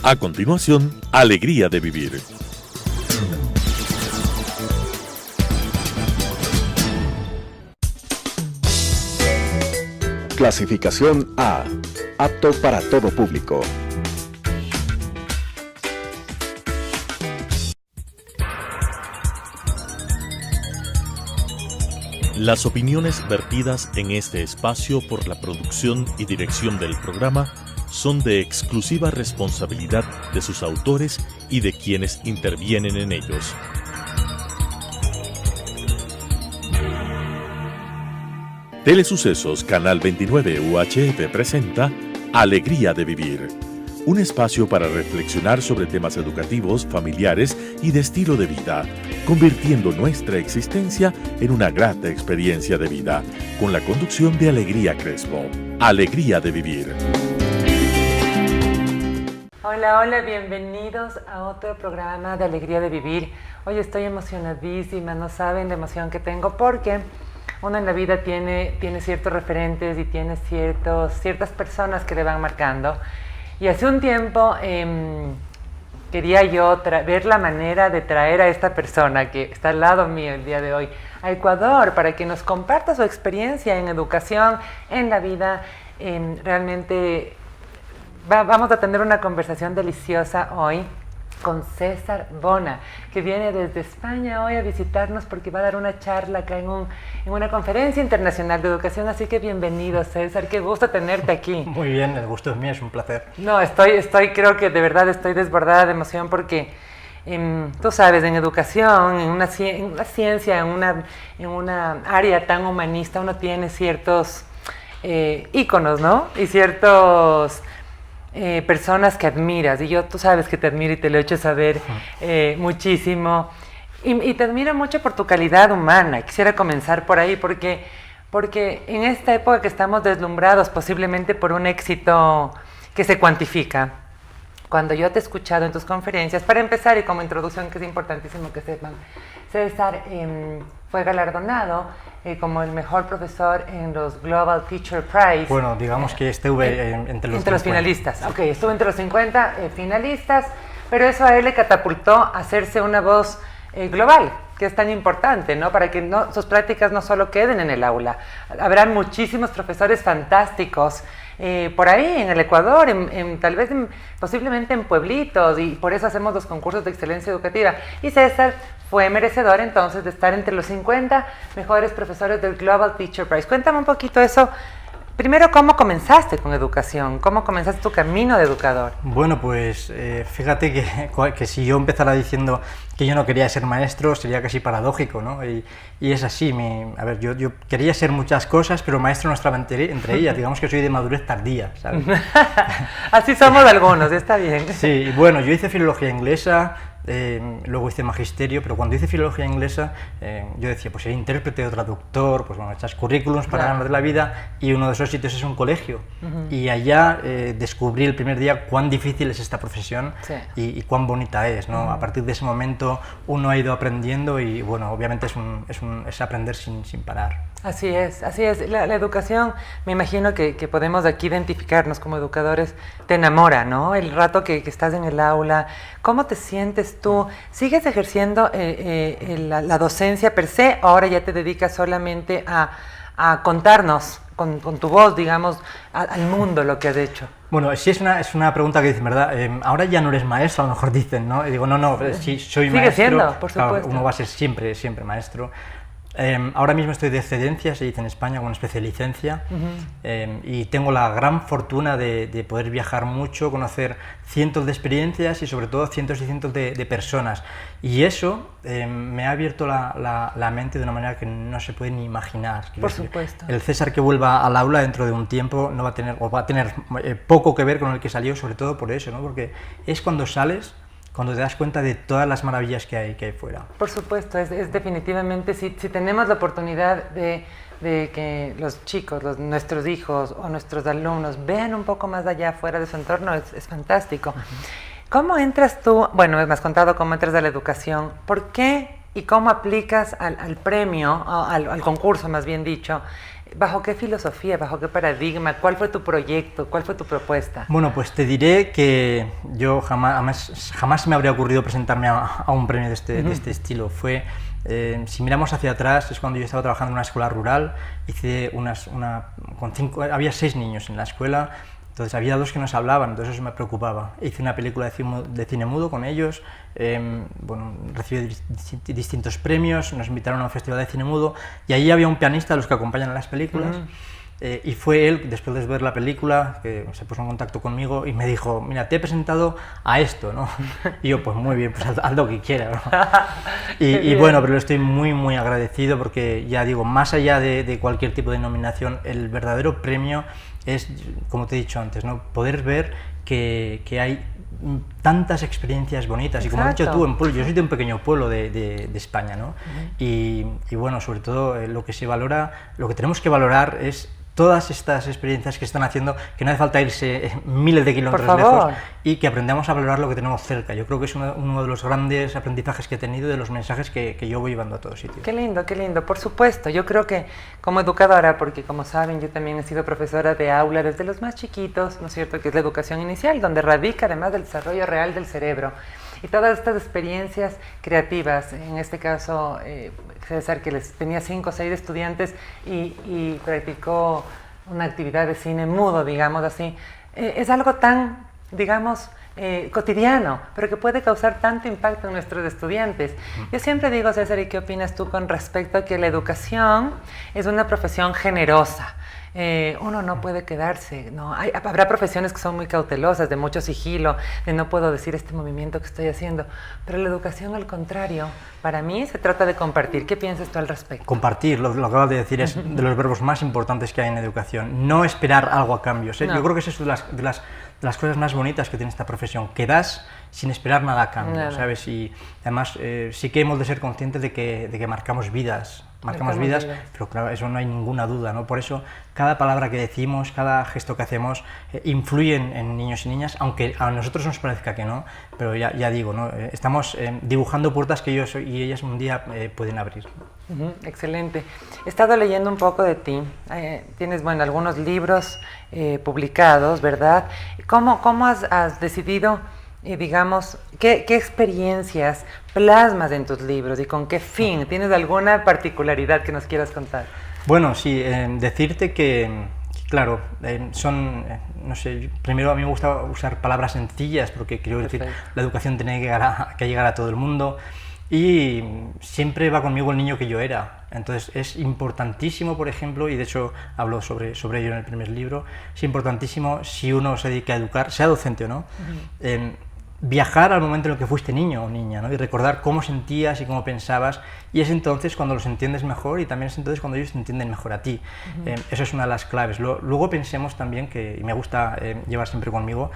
A continuación, Alegría de Vivir. Clasificación A. Apto para todo público. Las opiniones vertidas en este espacio por la producción y dirección del programa son de exclusiva responsabilidad de sus autores y de quienes intervienen en ellos. Telesucesos Canal 29 UHF presenta Alegría de Vivir, un espacio para reflexionar sobre temas educativos, familiares y de estilo de vida, convirtiendo nuestra existencia en una grata experiencia de vida, con la conducción de Alegría Crespo. Alegría de Vivir. Hola, hola, bienvenidos a otro programa de Alegría de Vivir. Hoy estoy emocionadísima, no saben la emoción que tengo porque uno en la vida tiene ciertos referentes y tiene ciertas personas que le van marcando. Y hace un tiempo quería yo ver la manera de traer a esta persona que está al lado mío el día de hoy a Ecuador para que nos comparta su experiencia en educación, en la vida. Realmente vamos a tener una conversación deliciosa hoy con César Bona, que viene desde España hoy a visitarnos porque va a dar una charla acá en una conferencia internacional de educación. Así que bienvenido, César, qué gusto tenerte aquí. Muy bien, el gusto es mío, es un placer. No, creo que de verdad estoy desbordada de emoción porque tú sabes, en educación, en una ciencia, en una área tan humanista, uno tiene ciertos íconos, ¿no? Y ciertos personas que admiras, y tú sabes que te admiro y te lo he hecho saber muchísimo, y te admiro mucho por tu calidad humana. Quisiera comenzar por ahí, porque en esta época que estamos deslumbrados posiblemente por un éxito que se cuantifica, cuando yo te he escuchado en tus conferencias, para empezar y como introducción, que es importantísimo que sepan, César fue galardonado como el mejor profesor en los Global Teacher Prize. Bueno, digamos que estuve entre los finalistas. Ok, estuve entre los 50 finalistas, pero eso a él le catapultó a hacerse una voz global, que es tan importante, ¿no? Para que sus prácticas no solo queden en el aula. Habrá muchísimos profesores fantásticos por ahí en el Ecuador, tal vez posiblemente en pueblitos, y por eso hacemos los concursos de excelencia educativa. Y César fue merecedor entonces de estar entre los 50 mejores profesores del Global Teacher Prize. Cuéntame un poquito eso. Primero, ¿cómo comenzaste con educación? ¿Cómo comenzaste tu camino de educador? Bueno, pues fíjate que si yo empezara diciendo que yo no quería ser maestro sería casi paradójico, ¿no? Y es así. Yo quería ser muchas cosas, pero maestro no estaba entre ellas. Digamos que soy de madurez tardía, ¿sabes? Así somos algunos, está bien. Sí, bueno, yo hice filología inglesa. Luego hice magisterio, pero cuando hice filología inglesa yo decía, pues ser intérprete o traductor, pues bueno, echas currículums para ganar de la vida, y uno de esos sitios es un colegio. Y allá descubrí el primer día cuán difícil es esta profesión, sí, y cuán bonita es, ¿no? A partir de ese momento uno ha ido aprendiendo y bueno, obviamente es aprender sin parar. Así es, así es. La educación, me imagino que podemos aquí identificarnos como educadores, te enamora, ¿no? El rato que estás en el aula, ¿cómo te sientes tú? ¿Sigues ejerciendo la docencia per se, o ahora ya te dedicas solamente a contarnos con tu voz, digamos, al mundo lo que has hecho? Bueno, sí es una pregunta que dicen, ¿verdad? Ahora ya no eres maestro, a lo mejor dicen, ¿no? Y digo, no, sí, soy maestro. Sigue siendo, por supuesto. Claro, uno va a ser siempre maestro. Ahora mismo estoy de excedencia, se dice en España, con una especie de licencia, y tengo la gran fortuna de poder viajar mucho, conocer cientos de experiencias y sobre todo cientos y cientos de personas, y eso me ha abierto la mente de una manera que no se puede ni imaginar. Por supuesto. El César que vuelva al aula dentro de un tiempo no va a tener, o va a tener poco que ver con el que salió, sobre todo por eso, ¿no? Porque es cuando sales cuando te das cuenta de todas las maravillas que hay fuera. Por supuesto, es definitivamente, si tenemos la oportunidad de que los chicos, nuestros hijos o nuestros alumnos vean un poco más allá fuera de su entorno, es fantástico. ¿Cómo entras tú? Bueno, me has contado cómo entras a la educación. ¿Por qué y cómo aplicas al premio, al concurso más bien dicho, ¿bajo qué filosofía, bajo qué paradigma? ¿Cuál fue tu proyecto? ¿Cuál fue tu propuesta? Bueno, pues te diré que yo jamás me habría ocurrido presentarme a un premio de este estilo. Si miramos hacia atrás, es cuando yo estaba trabajando en una escuela rural, había 6 niños en la escuela, entonces había 2 que nos hablaban, entonces eso me preocupaba. Hice una película de cine mudo con ellos, recibí distintos premios, nos invitaron a un festival de cine mudo y allí había un pianista, los que acompañan a las películas. Y fue él, después de ver la película, que se puso en contacto conmigo y me dijo, mira, te he presentado a esto, ¿no? Y yo, pues muy bien, pues haz lo que quieras, ¿no? Y bueno, pero le estoy muy agradecido porque, ya digo, más allá de cualquier tipo de nominación, el verdadero premio es, como te he dicho antes, ¿no? Poder ver que hay tantas experiencias bonitas. Exacto. Y como has dicho tú, en pueblo, yo soy de un pequeño pueblo de España, ¿no? Y bueno, sobre todo lo que tenemos que valorar es todas estas experiencias que están haciendo, que no hace falta irse miles de kilómetros lejos y que aprendamos a valorar lo que tenemos cerca. Yo creo que es uno de los grandes aprendizajes que he tenido, de los mensajes que yo voy llevando a todos sitios. Qué lindo, por supuesto. Yo creo que como educadora, porque como saben, yo también he sido profesora de aula desde los más chiquitos, ¿no es cierto?, que es la educación inicial, donde radica además del desarrollo real del cerebro. Y todas estas experiencias creativas, en este caso, César, que tenía 5 o 6 estudiantes y practicó una actividad de cine mudo, digamos así, es algo tan, digamos, cotidiano, pero que puede causar tanto impacto en nuestros estudiantes. Yo siempre digo, César, ¿y qué opinas tú con respecto a que la educación es una profesión generosa? Uno no puede quedarse, ¿no? Habrá profesiones que son muy cautelosas, de mucho sigilo, de no puedo decir este movimiento que estoy haciendo, pero la educación, al contrario, para mí se trata de compartir. ¿Qué piensas tú al respecto? Compartir, lo que acabas de decir, es de los verbos más importantes que hay en educación. No esperar algo a cambio. No. Yo creo que es eso de las cosas más bonitas que tiene esta profesión, que das sin esperar nada a cambio, ¿sabes? Y además sí que hemos de ser conscientes de que marcamos vidas, pero claro, eso no hay ninguna duda, ¿no? Por eso cada palabra que decimos, cada gesto que hacemos influye en niños y niñas, aunque a nosotros nos parezca que no, pero ya digo, ¿no? Estamos dibujando puertas que ellos y ellas un día pueden abrir. Excelente. He estado leyendo un poco de ti. Tienes, bueno, algunos libros publicados, ¿verdad? ¿Cómo has decidido, digamos, qué experiencias plasmas en tus libros y con qué fin? ¿Tienes alguna particularidad que nos quieras contar? Bueno, sí, decirte que claro, no sé, primero a mí me gusta usar palabras sencillas porque quiero decir, la educación tiene que llegar a todo el mundo. Y siempre va conmigo el niño que yo era. Entonces es importantísimo, por ejemplo, y de hecho hablo sobre ello en el primer libro, es importantísimo, si uno se dedica a educar, sea docente o no, viajar al momento en el que fuiste niño o niña, ¿no? Y recordar cómo sentías y cómo pensabas, y es entonces cuando los entiendes mejor y también es entonces cuando ellos te entienden mejor a ti. Eso es una de las claves. Luego pensemos también, y me gusta llevar siempre conmigo,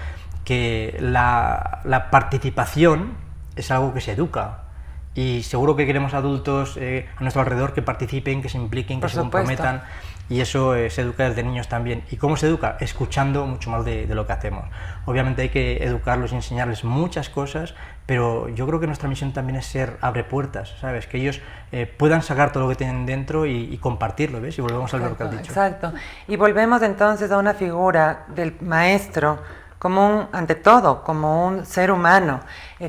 que la participación es algo que se educa. Y seguro que queremos adultos a nuestro alrededor que participen, que se impliquen, que se comprometan, y eso se educa desde niños también. ¿Y cómo se educa? Escuchando mucho más de lo que hacemos. Obviamente hay que educarlos y enseñarles muchas cosas, pero yo creo que nuestra misión también es ser abrepuertas, ¿sabes? Que ellos puedan sacar todo lo que tienen dentro y compartirlo, ¿ves? Y volvemos al lo que has dicho. Exacto. Y volvemos entonces a una figura del maestro, ante todo, como un ser humano,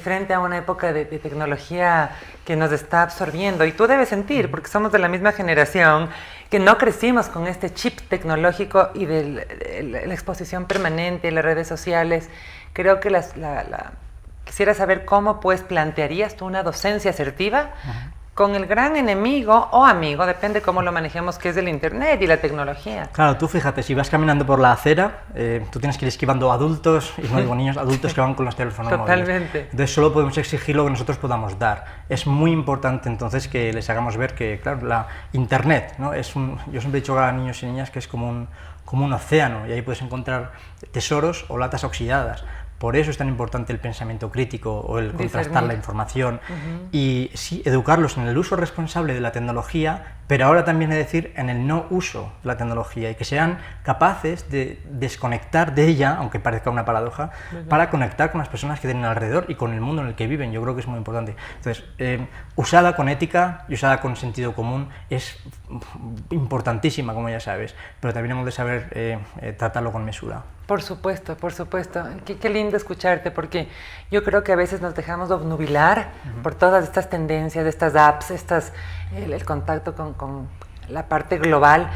frente a una época de tecnología que nos está absorbiendo. Y tú debes sentir, porque somos de la misma generación, que no crecimos con este chip tecnológico y de la exposición permanente, las redes sociales. Creo que quisiera saber cómo pues plantearías tú una docencia asertiva con el gran enemigo o amigo, depende cómo lo manejemos, que es el internet y la tecnología. Claro, tú fíjate, si vas caminando por la acera, tú tienes que ir esquivando adultos, y no digo niños, adultos que van con los teléfonos móviles. Totalmente. Entonces solo podemos exigir lo que nosotros podamos dar. Es muy importante entonces que les hagamos ver que, claro, la internet, ¿no? Yo siempre he dicho a niños y niñas que es como un océano, y ahí puedes encontrar tesoros o latas oxidadas. Por eso es tan importante el pensamiento crítico o el contrastar Discernir. la información. Y sí, educarlos en el uso responsable de la tecnología, pero ahora también es decir, en el no uso de la tecnología, y que sean capaces de desconectar de ella, aunque parezca una paradoja, para conectar con las personas que tienen alrededor y con el mundo en el que viven. Yo creo que es muy importante. Entonces, usada con ética y usada con sentido común es importantísima, como ya sabes, pero también hemos de saber tratarlo con mesura. Por supuesto, por supuesto. Qué lindo escucharte, porque yo creo que a veces nos dejamos obnubilar por todas estas tendencias, estas apps, el contacto con la parte global.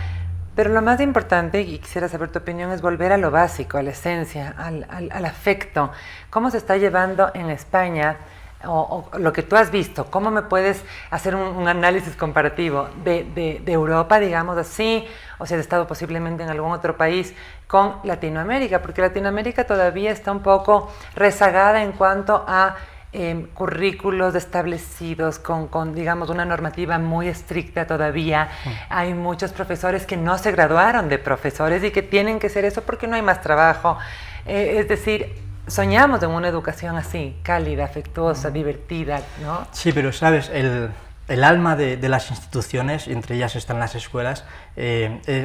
Pero lo más importante, y quisiera saber tu opinión, es volver a lo básico, a la esencia, al afecto. ¿Cómo se está llevando en España? O lo que tú has visto, ¿cómo me puedes hacer un análisis comparativo de Europa, digamos así, o si has estado posiblemente en algún otro país, con Latinoamérica? Porque Latinoamérica todavía está un poco rezagada en cuanto a currículos establecidos con, digamos, una normativa muy estricta todavía. Hay muchos profesores que no se graduaron de profesores y que tienen que ser eso porque no hay más trabajo. Es decir, soñamos en una educación así, cálida, afectuosa, divertida, ¿no? Sí, pero sabes, el alma de las instituciones, y entre ellas están las escuelas,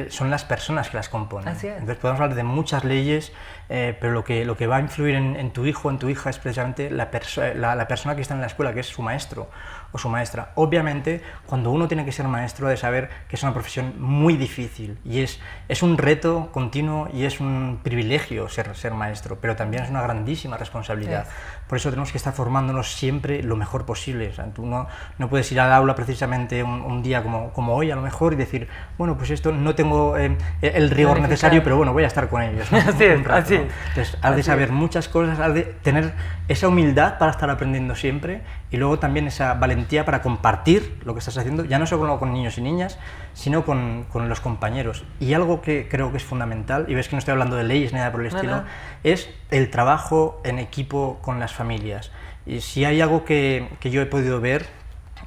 son las personas que las componen. Así es. Entonces podemos hablar de muchas leyes, pero lo que va a influir en tu hijo o en tu hija es precisamente la persona que está en la escuela, que es su maestro o su maestra. Obviamente, cuando uno tiene que ser maestro, ha de saber que es una profesión muy difícil y es un reto continuo y es un privilegio ser maestro, pero también es una grandísima responsabilidad. Sí. Por eso tenemos que estar formándonos siempre lo mejor posible. O sea, tú no puedes ir al aula precisamente un día como hoy, a lo mejor, y decir, bueno, pues esto no tengo el rigor necesario, pero bueno, voy a estar con ellos, ¿no? Así es, Un rato, así ¿no? es. Entonces, has de saber muchas cosas, has de tener esa humildad para estar aprendiendo siempre y luego también esa valentía para compartir lo que estás haciendo, ya no solo con niños y niñas, sino con los compañeros. Y algo que creo que es fundamental, y ves que no estoy hablando de leyes ni nada por el estilo, es el trabajo en equipo con las familias. Y si hay algo que yo he podido ver,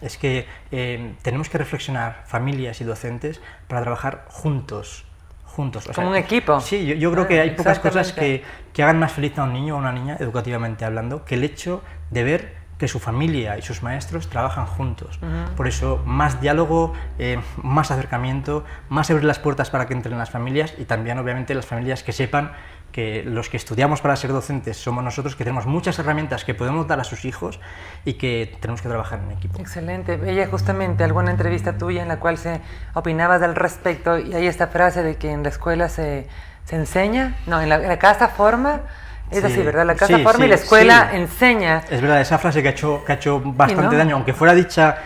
es que tenemos que reflexionar, familias y docentes, para trabajar juntos. O sea, como un equipo. Sí, yo creo que hay pocas cosas Exactamente. que hagan más feliz a un niño o a una niña, educativamente hablando, que el hecho de ver que su familia y sus maestros trabajan juntos. Por eso, más diálogo, más acercamiento, más abrir las puertas para que entren las familias, y también, obviamente, las familias que sepan que los que estudiamos para ser docentes somos nosotros, que tenemos muchas herramientas que podemos dar a sus hijos y que tenemos que trabajar en equipo. Excelente. Veía justamente alguna entrevista tuya en la cual se opinabas al respecto, y hay esta frase de que en la escuela se enseña, no, en la casa forma. Es así, ¿verdad? La casa forma y la escuela enseña. Es verdad, esa frase que ha hecho bastante daño, aunque fuera dicha,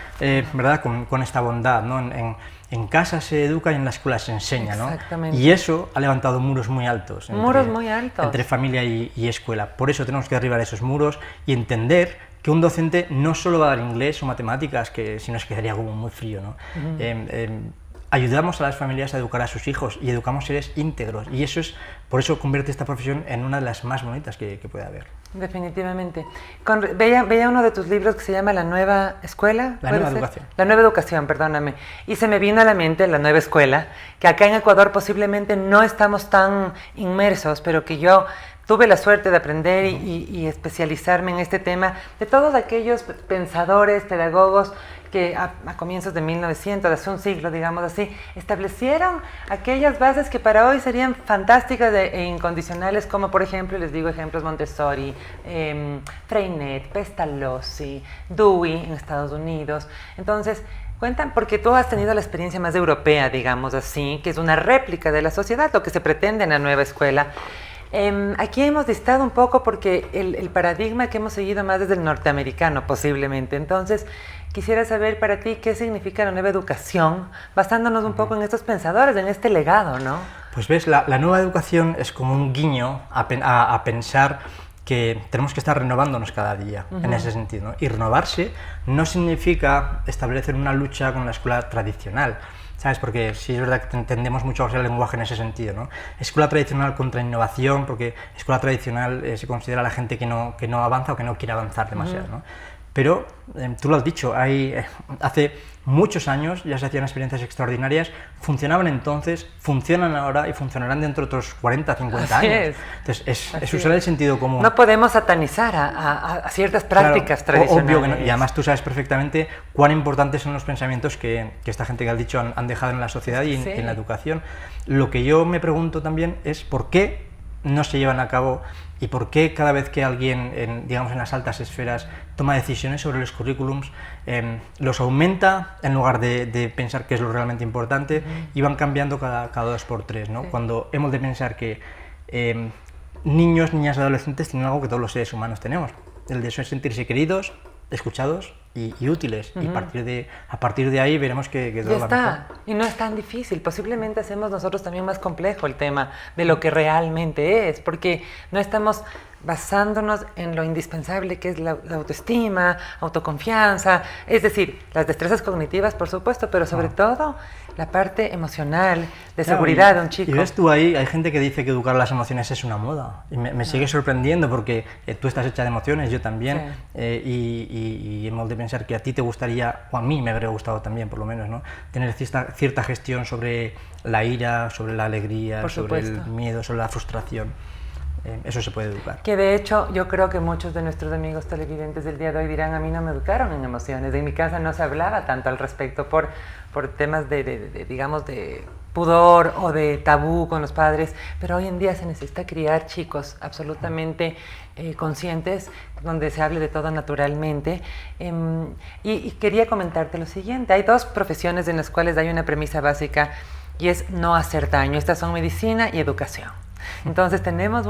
¿verdad? Con esta bondad, ¿no? En casa se educa y en la escuela se enseña, ¿no? Exactamente. Y eso ha levantado muros muy altos. Entre familia y escuela. Por eso tenemos que derribar esos muros y entender que un docente no solo va a dar inglés o matemáticas, que si no se quedaría como muy frío, ¿no? Ayudamos a las familias a educar a sus hijos y educamos seres íntegros, y por eso convierte esta profesión en una de las más bonitas que puede haber. Definitivamente. Veía uno de tus libros que se llama La Nueva Escuela. La Nueva Educación. La Nueva Educación, perdóname. Y se me vino a la mente La Nueva Escuela, que acá en Ecuador posiblemente no estamos tan inmersos, pero que yo tuve la suerte de aprender y especializarme en este tema, de todos aquellos pensadores, pedagogos que a comienzos de 1900, hace un siglo, digamos así, establecieron aquellas bases que para hoy serían fantásticas e incondicionales, como por ejemplo, les digo ejemplos, Montessori, Freinet, Pestalozzi, Dewey en Estados Unidos. Entonces, cuentan, porque tú has tenido la experiencia más europea, digamos así, que es una réplica de la sociedad, lo que se pretende en la nueva escuela. Aquí hemos distado un poco porque el paradigma que hemos seguido más es el norteamericano, posiblemente. Entonces, quisiera saber para ti qué significa la nueva educación, basándonos un poco en estos pensadores, en este legado, ¿no? Pues ves, la nueva educación es como un guiño a pensar que tenemos que estar renovándonos cada día, en ese sentido, ¿no? Y renovarse no significa establecer una lucha con la escuela tradicional, ¿sabes? Porque sí es verdad que entendemos mucho el lenguaje en ese sentido, ¿no? Escuela tradicional contra innovación, porque escuela tradicional se considera la gente que no avanza o que no quiere avanzar demasiado, ¿no? Pero tú lo has dicho, hace muchos años ya se hacían experiencias extraordinarias, funcionaban entonces, funcionan ahora y funcionarán dentro de otros 40, 50 Así años. es. Entonces es Así usar es. el sentido común. No podemos satanizar a ciertas prácticas Claro, tradicionales. obvio que no. Y además tú sabes perfectamente cuán importantes son los pensamientos que esta gente que has dicho han dejado en la sociedad y Sí. en la educación. Lo que yo me pregunto también es por qué no se llevan a cabo y por qué cada vez que alguien, digamos en las altas esferas, toma decisiones sobre los currículums, los aumenta en lugar de pensar qué es lo realmente importante y van cambiando cada 2 por 3, ¿no? Sí. Cuando hemos de pensar que niños, niñas y adolescentes tienen algo que todos los seres humanos tenemos, el deseo de sentirse queridos, escuchados y útiles. Y a partir de ahí veremos que todo Ya va está, mejor. y no es tan difícil. Posiblemente hacemos nosotros también más complejo el tema de lo que realmente es, porque no estamos basándonos en lo indispensable que es la autoestima, autoconfianza, es decir, las destrezas cognitivas, por supuesto, pero sobre todo la parte emocional, de Claro, seguridad de un chico. Y ves tú ahí, hay gente que dice que educar las emociones es una moda. Y me sigue sorprendiendo porque tú estás hecha de emociones, yo también. Sí. Y hemos de pensar que a ti te gustaría, o a mí me habría gustado también, por lo menos, ¿no? Tener cierta gestión sobre la ira, sobre la alegría, Por sobre el supuesto. miedo, sobre la frustración. Eso se puede educar. Que de hecho yo creo que muchos de nuestros amigos televidentes del día de hoy dirán, a mí no me educaron en emociones, en mi casa no se hablaba tanto al respecto por temas digamos, de pudor o de tabú con los padres, pero hoy en día se necesita criar chicos absolutamente conscientes, donde se hable de todo naturalmente. Y quería comentarte lo siguiente, hay 2 profesiones en las cuales hay una premisa básica y es no hacer daño. Estas son medicina y educación. Entonces tenemos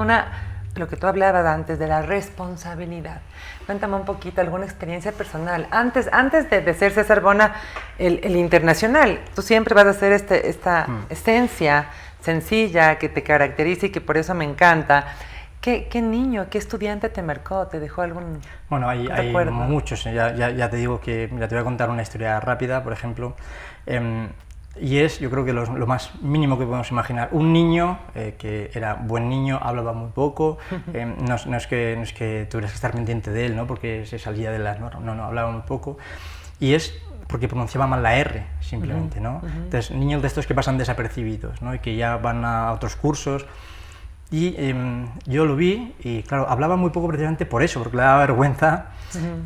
lo que tú hablabas antes de la responsabilidad. Cuéntame un poquito alguna experiencia personal. Antes de ser César Bona, el internacional, tú siempre vas a hacer esta esencia sencilla que te caracteriza y que por eso me encanta. ¿Qué niño, qué estudiante te marcó? ¿Te dejó algún Bueno, hay recuerdo? muchos. Ya te digo que, mira, te voy a contar una historia rápida, por ejemplo. Y es, yo creo que lo más mínimo que podemos imaginar. Un niño que era buen niño, hablaba muy poco, no es que tuvieras que estar pendiente de él, ¿no? Porque se salía de las normas, no, hablaba muy poco. Y es porque pronunciaba mal la R, simplemente, ¿no? Entonces, niños de estos que pasan desapercibidos, ¿no? Y que ya van a otros cursos. Y yo lo vi y, claro, hablaba muy poco precisamente por eso, porque le daba vergüenza.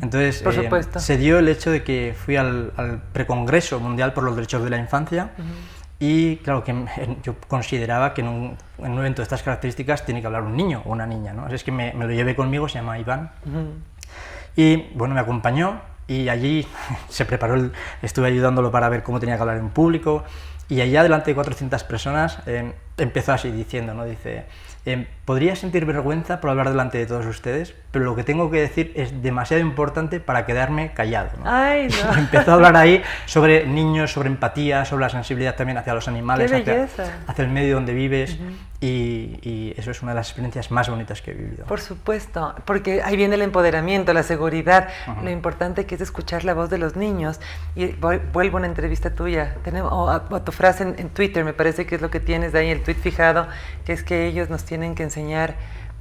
Entonces, Por supuesto. se dio el hecho de que fui al Precongreso Mundial por los Derechos de la Infancia y, claro, que yo consideraba que en un evento de estas características tiene que hablar un niño o una niña, ¿no? Así es que me lo llevé conmigo, se llama Iván. Y, bueno, me acompañó y allí se preparó, estuve ayudándolo para ver cómo tenía que hablar en público. Y allá, delante de 400 personas, empezó así diciendo, ¿no? Dice, podría sentir vergüenza por hablar delante de todos ustedes, pero lo que tengo que decir es demasiado importante para quedarme callado, ¿no? Ay, no. Empezó a hablar ahí sobre niños, sobre empatía, sobre la sensibilidad también hacia los animales, ¡Qué belleza! hacia el medio donde vives, y eso es una de las experiencias más bonitas que he vivido. Por supuesto, porque ahí viene el empoderamiento, la seguridad, lo importante que es escuchar la voz de los niños. Y vuelvo a una entrevista tuya, o a tu frase en Twitter, me parece que es lo que tienes ahí, el tweet fijado, que es que ellos nos tienen que enseñar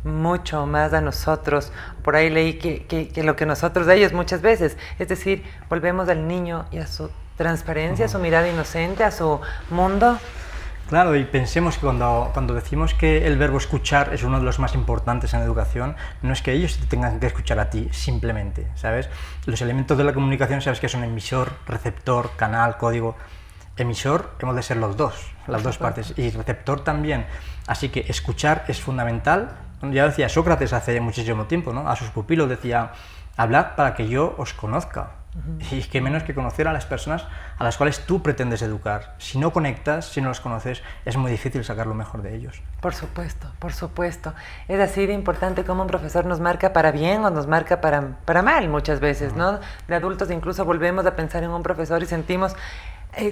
mucho más a nosotros. Por ahí leí que lo que nosotros de ellos muchas veces, es decir, volvemos al niño y a su transparencia, a su mirada inocente, a su mundo. Claro, y pensemos que cuando decimos que el verbo escuchar es uno de los más importantes en la educación, no es que ellos te tengan que escuchar a ti, simplemente, ¿sabes? Los elementos de la comunicación, sabes que son emisor, receptor, canal, código. Emisor hemos de ser las dos partes, y receptor también. Así que escuchar es fundamental. Ya decía Sócrates hace muchísimo tiempo, ¿no? A sus pupilos decía, hablad para que yo os conozca. Y que menos que conocer a las personas a las cuales tú pretendes educar. Si no conectas, si no los conoces, es muy difícil sacar lo mejor de ellos. Por supuesto, por supuesto. Es así de importante cómo un profesor nos marca para bien o nos marca para mal muchas veces, ¿no? De adultos incluso volvemos a pensar en un profesor y sentimos,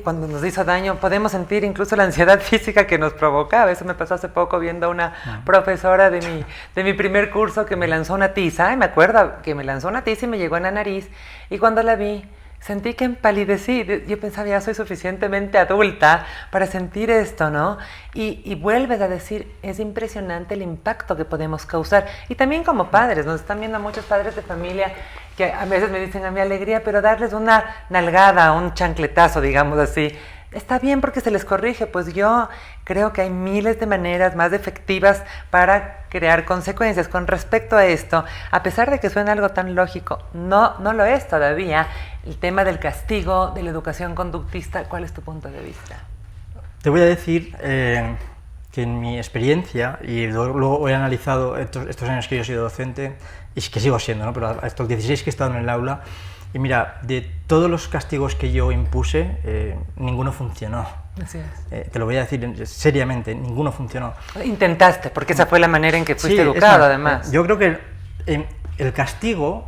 cuando nos hizo daño, podemos sentir incluso la ansiedad física que nos provocaba. Eso me pasó hace poco viendo a una profesora de mi primer curso que me lanzó una tiza, y me acuerdo que me lanzó una tiza y me llegó en la nariz, y cuando la vi, sentí que empalidecí. Yo pensaba, ya soy suficientemente adulta para sentir esto, ¿no? Y vuelves a decir, es impresionante el impacto que podemos causar. Y también como padres, nos están viendo muchos padres de familia que a veces me dicen a mi alegría, pero darles una nalgada, un chancletazo, digamos así, está bien porque se les corrige. Pues yo creo que hay miles de maneras más efectivas para crear consecuencias. Con respecto a esto, a pesar de que suena algo tan lógico, no lo es todavía. El tema del castigo, de la educación conductista, ¿cuál es tu punto de vista? Te voy a decir que en mi experiencia, y luego he analizado estos años que yo he sido docente, y que sigo siendo, ¿no? Pero estos 16 que he estado en el aula, y mira, de todos los castigos que yo impuse, ninguno funcionó. Así es. Te lo voy a decir seriamente, ninguno funcionó. Intentaste, porque esa fue la manera en que fuiste Sí, educado, además. Yo creo que el castigo,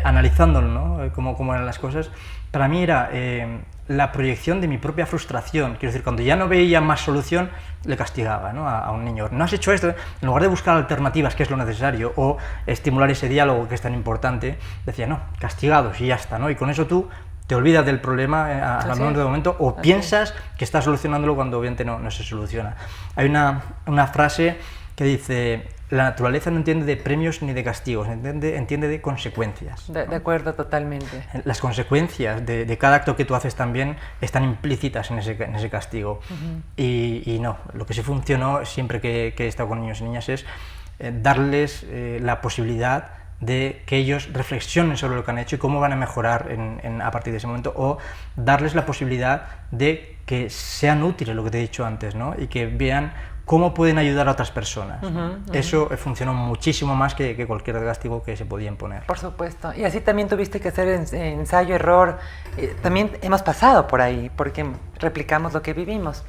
analizándolo, ¿no? Cómo eran las cosas, para mí era la proyección de mi propia frustración. Quiero decir, cuando ya no veía más solución, le castigaba, ¿no? a un niño. No has hecho esto, en lugar de buscar alternativas, que es lo necesario, o estimular ese diálogo que es tan importante, decía, no, castigados y ya está, ¿no? Y con eso tú te olvidas del problema al momento, o piensas que estás solucionándolo cuando obviamente no se soluciona. Hay una frase que dice: la naturaleza no entiende de premios ni de castigos, entiende de consecuencias. De acuerdo, totalmente. Las consecuencias de cada acto que tú haces también están implícitas en ese castigo. Y no, lo que sí funcionó siempre que he estado con niños y niñas es darles la posibilidad de que ellos reflexionen sobre lo que han hecho y cómo van a mejorar a partir de ese momento, o darles la posibilidad de que sean útiles, lo que te he dicho antes, ¿no? Y que vean cómo pueden ayudar a otras personas. Eso funcionó muchísimo más que cualquier castigo que se podía imponer. Por supuesto. Y así también tuviste que hacer ensayo, error. También hemos pasado por ahí, porque replicamos lo que vivimos.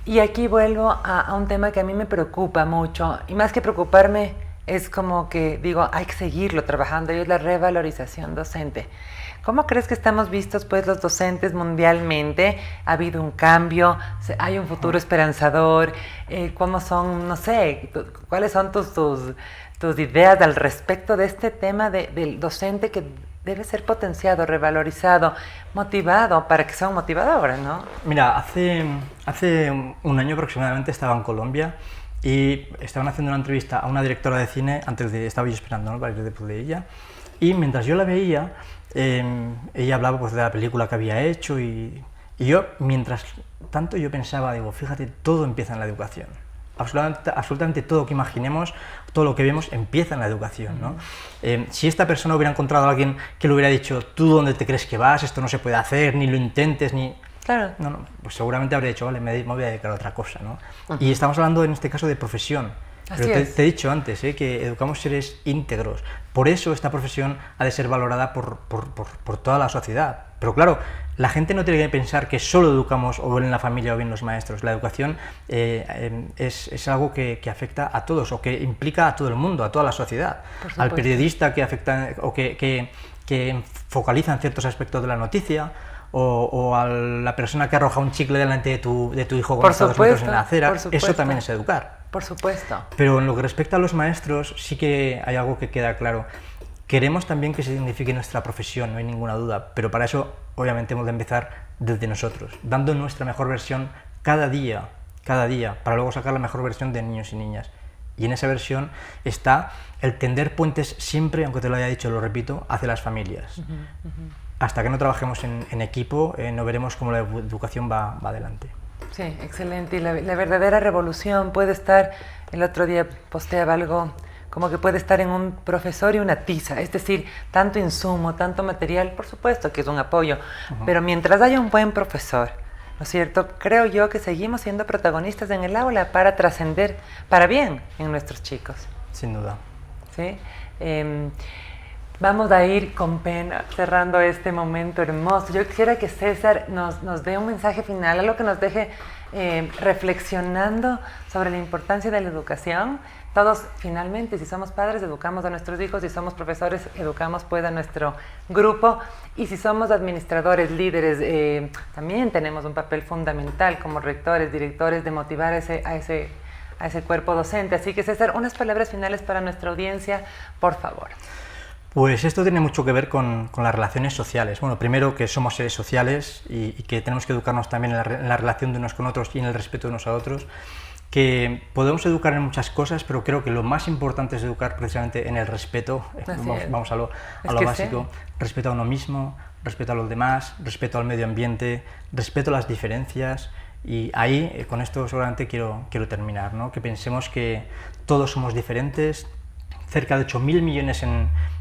Y aquí vuelvo a un tema que a mí me preocupa mucho, y más que preocuparme, es como que digo, hay que seguirlo trabajando, y es la revalorización docente. ¿Cómo crees que estamos vistos, pues, los docentes mundialmente? ¿Ha habido un cambio? ¿Hay un futuro esperanzador? ¿Cómo son, no sé, cuáles son tus ideas al respecto de este tema del docente que debe ser potenciado, revalorizado, motivado, para que sea un motivador, ¿no? Mira, hace un año aproximadamente estaba en Colombia y estaban haciendo una entrevista a una directora de cine, estaba yo esperando, ¿no?, para ir después de ella, y mientras yo la veía, ella hablaba, pues, de la película que había hecho, y yo, mientras tanto, yo pensaba, digo, fíjate, todo empieza en la educación. Absolutamente todo que imaginemos, todo lo que vemos, empieza en la educación, ¿no? Si esta persona hubiera encontrado a alguien que le hubiera dicho, ¿tú dónde te crees que vas? Esto no se puede hacer, ni lo intentes, ni... Claro. No, pues seguramente habría dicho, vale, me voy a dedicar a otra cosa, ¿no? Y estamos hablando en este caso de profesión. Pero te he dicho antes, que educamos seres íntegros. Por eso esta profesión ha de ser valorada por toda la sociedad. Pero claro, la gente no tiene que pensar que solo educamos o bien en la familia o bien los maestros. La educación es algo que afecta a todos, o que implica a todo el mundo, a toda la sociedad. Al periodista que afecta o que focaliza en ciertos aspectos de la noticia, o a la persona que arroja un chicle delante de tu hijo con 2 metros en la acera. Eso también es educar. Por supuesto. Pero en lo que respecta a los maestros, sí que hay algo que queda claro. Queremos también que se dignifique nuestra profesión, no hay ninguna duda, pero para eso obviamente hemos de empezar desde nosotros, dando nuestra mejor versión cada día, para luego sacar la mejor versión de niños y niñas. Y en esa versión está el tender puentes siempre, aunque te lo haya dicho, lo repito, hacia las familias. Hasta que no trabajemos en equipo, no veremos cómo la educación va adelante. Sí, excelente. Y la verdadera revolución puede estar, el otro día posteaba algo, como que puede estar en un profesor y una tiza, es decir, tanto insumo, tanto material, por supuesto que es un apoyo, pero mientras haya un buen profesor, ¿no es cierto?, creo yo que seguimos siendo protagonistas en el aula para trascender para bien en nuestros chicos. Sin duda. ¿Sí? Vamos a ir con pena cerrando este momento hermoso. Yo quisiera que César nos dé un mensaje final, algo que nos deje reflexionando sobre la importancia de la educación. Todos, finalmente, si somos padres, educamos a nuestros hijos, si somos profesores, educamos, pues, a nuestro grupo, y si somos administradores, líderes, también tenemos un papel fundamental como rectores, directores, de motivar a ese cuerpo docente. Así que, César, unas palabras finales para nuestra audiencia, por favor. Pues esto tiene mucho que ver con las relaciones sociales. Bueno, primero, que somos seres sociales y que tenemos que educarnos también en la relación de unos con otros y en el respeto de unos a otros. que podemos educar en muchas cosas, pero creo que lo más importante es educar precisamente en el respeto. Vamos a lo básico. Sí. Respeto a uno mismo, respeto a los demás, respeto al medio ambiente, respeto a las diferencias. Y ahí, con esto seguramente quiero terminar, ¿no? Que pensemos que todos somos diferentes, cerca de 8.000 millones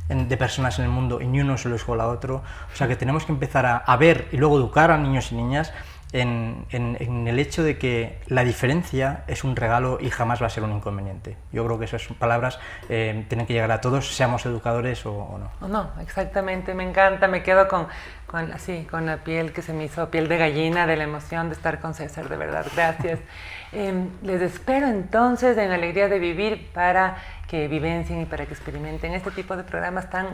de personas en el mundo y ni uno solo es igual a otro. O sea que tenemos que empezar a ver y luego educar a niños y niñas en el hecho de que la diferencia es un regalo y jamás va a ser un inconveniente. Yo creo que esas palabras tienen que llegar a todos, seamos educadores o no. No, exactamente, me encanta, me quedo con la piel que se me hizo piel de gallina de la emoción de estar con César, de verdad, gracias. Les espero entonces en Alegría de Vivir para que vivencien y para que experimenten este tipo de programas tan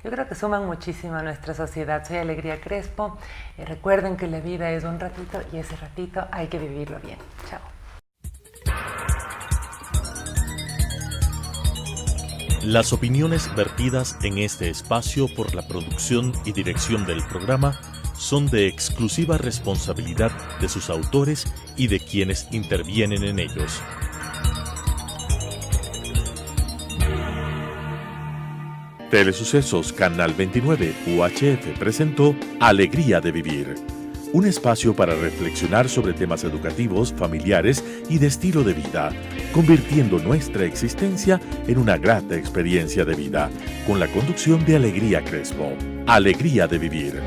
yo creo que suman muchísimo a nuestra sociedad. Soy Alegría Crespo y recuerden que la vida es un ratito y ese ratito hay que vivirlo bien. Chao. Las opiniones vertidas en este espacio por la producción y dirección del programa son de exclusiva responsabilidad de sus autores y de quienes intervienen en ellos. Telesucesos Canal 29 UHF presentó Alegría de Vivir, un espacio para reflexionar sobre temas educativos, familiares y de estilo de vida, convirtiendo nuestra existencia en una grata experiencia de vida, con la conducción de Alegría Crespo. Alegría de Vivir.